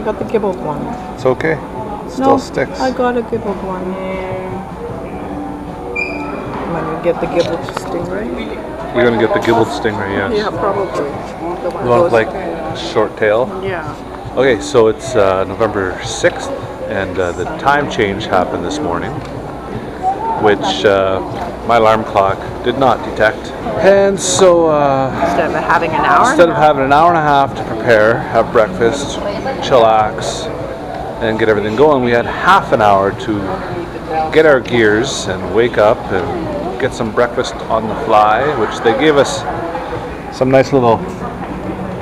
got the gibbled one. It's okay. Still sticks. I got a gibbled one. I'm gonna get the gibbled stingray. You're gonna get the gibbled stingray, yes. Yeah, probably. You want like short tail? Yeah. Okay, so it's November 6th, and the time change happened this morning, which my alarm clock did not detect. And so Instead of having an hour? Instead of having an hour and a half to prepare, have breakfast, chillax, and get everything going, we had half an hour to get our gears and wake up and get some breakfast on the fly, which they gave us some nice little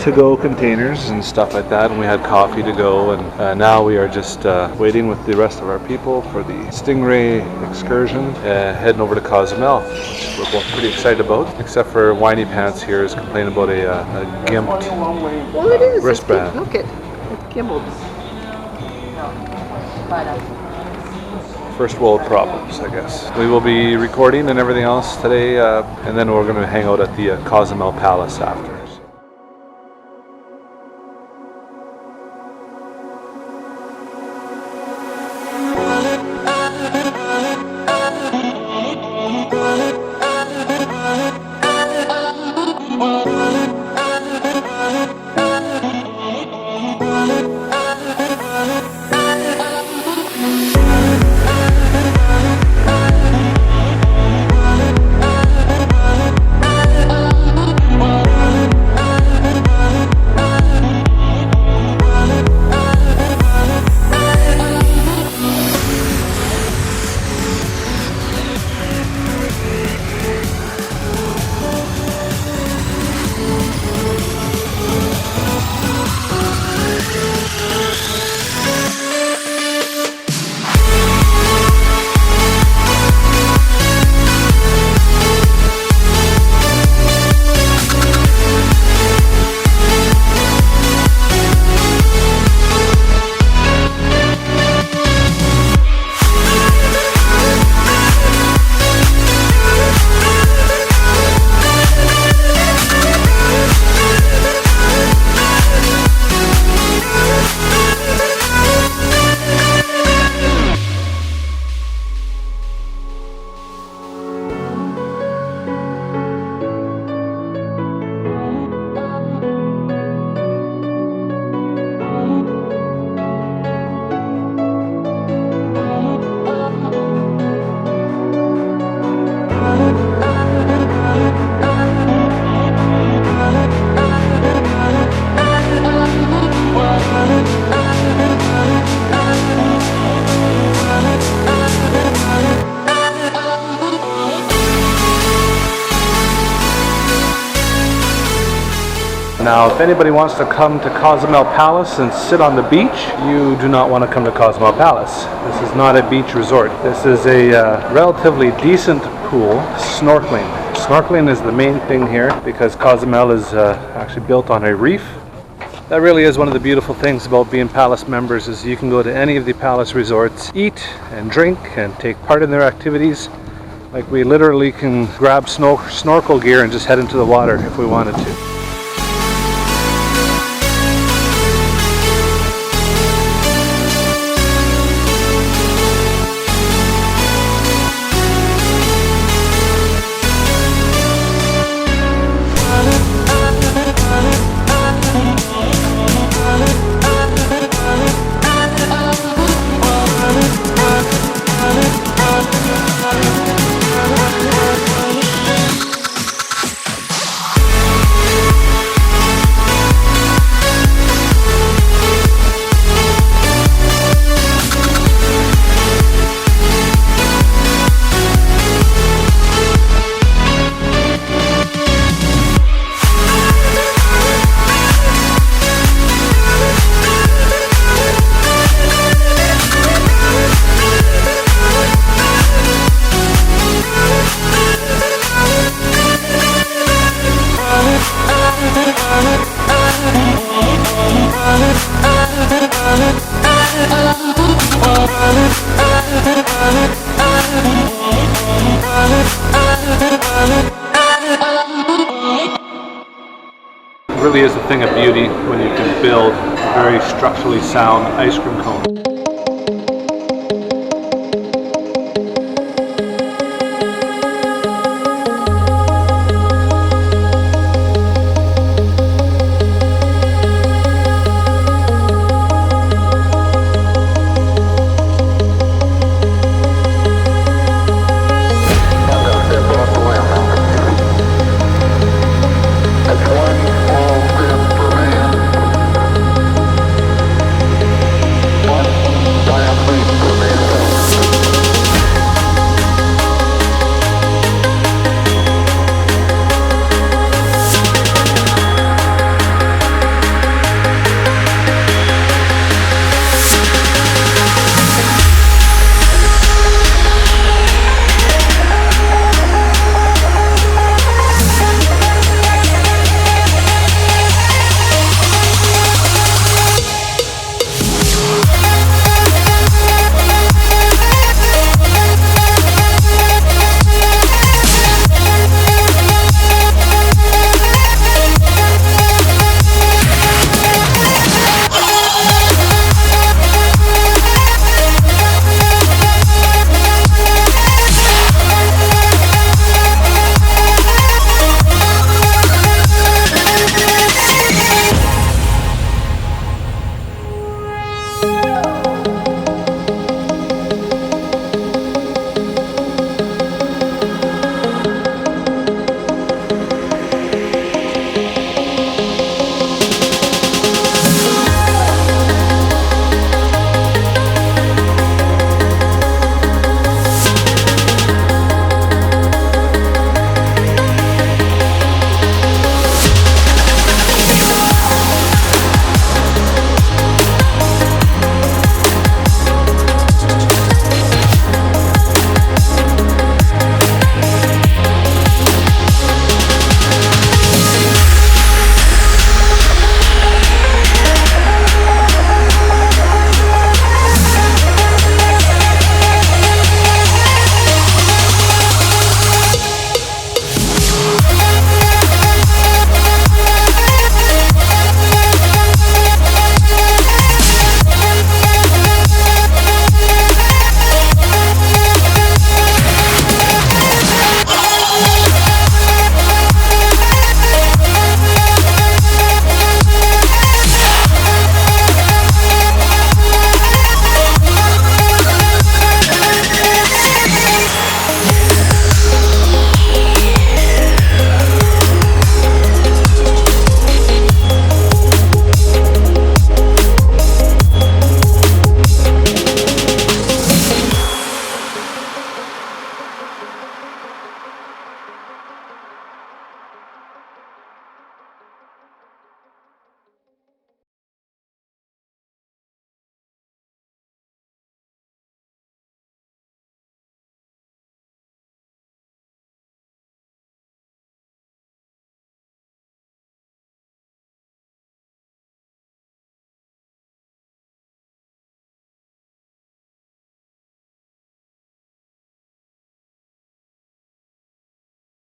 to-go containers and stuff like that, and we had coffee to go, and now we are just waiting with the rest of our people for the Stingray excursion, heading over to Cozumel, which we're both pretty excited about, except for Whiny Pants here is complaining about a gimped wristband. Look at gibbled. First world problems, I guess. We will be recording and everything else today, and then we're going to hang out at the Cozumel Palace after. Now, if anybody wants to come to Cozumel Palace and sit on the beach, you do not want to come to Cozumel Palace. This is not a beach resort. This is a relatively decent pool, snorkeling. Snorkeling is the main thing here because Cozumel is actually built on a reef. That really is one of the beautiful things about being Palace members, is you can go to any of the Palace resorts, eat and drink and take part in their activities. Like, we literally can grab snorkel gear and just head into the water if we wanted to. It really is a thing of beauty when you can build very structurally sound ice cream cone.